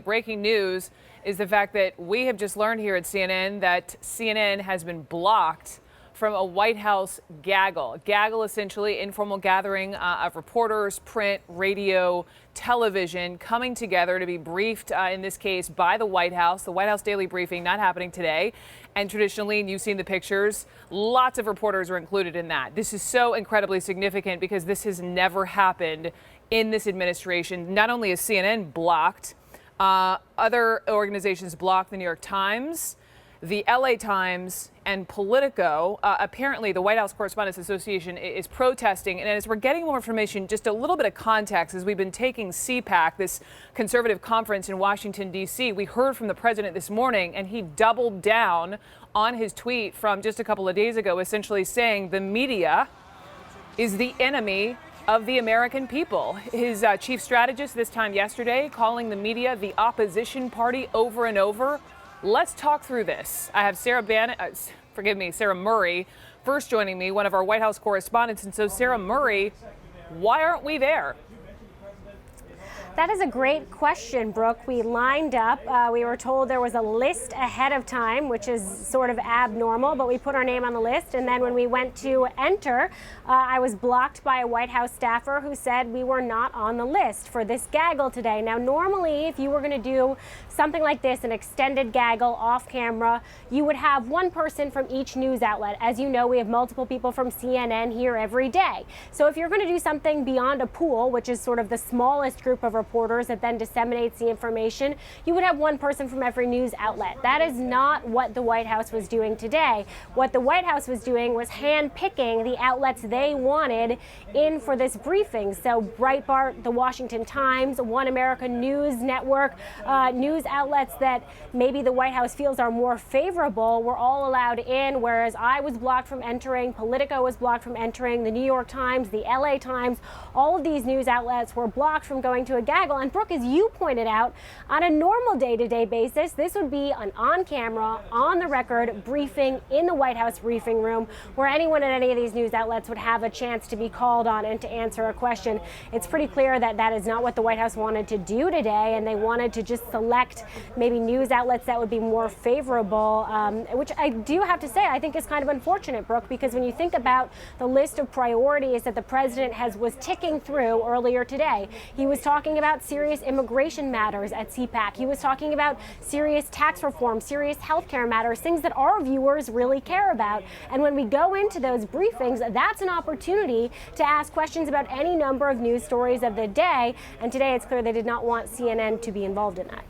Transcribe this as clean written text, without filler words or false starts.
breaking news is the fact that we have just learned here at CNN that CNN has been blocked from a White House gaggle. Gaggle, essentially, informal gathering of reporters, print, radio, television coming together to be briefed, in this case, by the White House. The White House daily briefing not happening today. And traditionally, and you've seen the pictures, lots of reporters are included in that. This is so incredibly significant because this has never happened in this administration. Not only is CNN blocked, other organizations blocked, the New York Times, the LA Times, and Politico. Apparently, the White House Correspondents Association is protesting. And as we're getting more information, just a little bit of context, as we've been taking CPAC, this conservative conference in Washington, D.C., we heard from the president this morning, and he doubled down on his tweet from just a couple of days ago, essentially saying the media is the enemy of the American people. His chief strategist this time yesterday calling the media the opposition party over and over. Let's talk through this. I have Sarah Murray first joining me, one of our White House correspondents. And so, Sarah Murray, why aren't we there? That is a great question, Brooke. We lined up. We were told there was a list ahead of time, which is sort of abnormal, but we put our name on the list. And then when we went to enter, I was blocked by a White House staffer who said we were not on the list for this gaggle today. Now, normally, if you were going to do something like this, an extended gaggle off camera, you would have one person from each news outlet. As you know, we have multiple people from CNN here every day. So if you're going to do something beyond a pool, which is sort of the smallest group of reporters that then disseminates the information, you would have one person from every news outlet. That is not what the White House was doing today. What the White House was doing was hand-picking the outlets they wanted in for this briefing. So Breitbart, the Washington Times, One America News Network, news outlets that maybe the White House feels are more favorable were all allowed in, whereas I was blocked from entering, Politico was blocked from entering, the New York Times, the LA Times, all of these news outlets were blocked from going to a gaggle. And Brooke, as you pointed out, on a normal day-to-day basis, this would be an on-camera, on-the-record briefing in the White House briefing room where anyone at any of these news outlets would have a chance to be called on and to answer a question. It's pretty clear that that is not what the White House wanted to do today, and they wanted to just select maybe news outlets that would be more favorable, which I do have to say I think is kind of unfortunate, Brooke, because when you think about the list of priorities that the president was ticking through earlier today, he was talking about serious immigration matters at CPAC. He was talking about serious tax reform, serious healthcare matters, things that our viewers really care about. And when we go into those briefings, that's an opportunity to ask questions about any number of news stories of the day. And today it's clear they did not want CNN to be involved in that.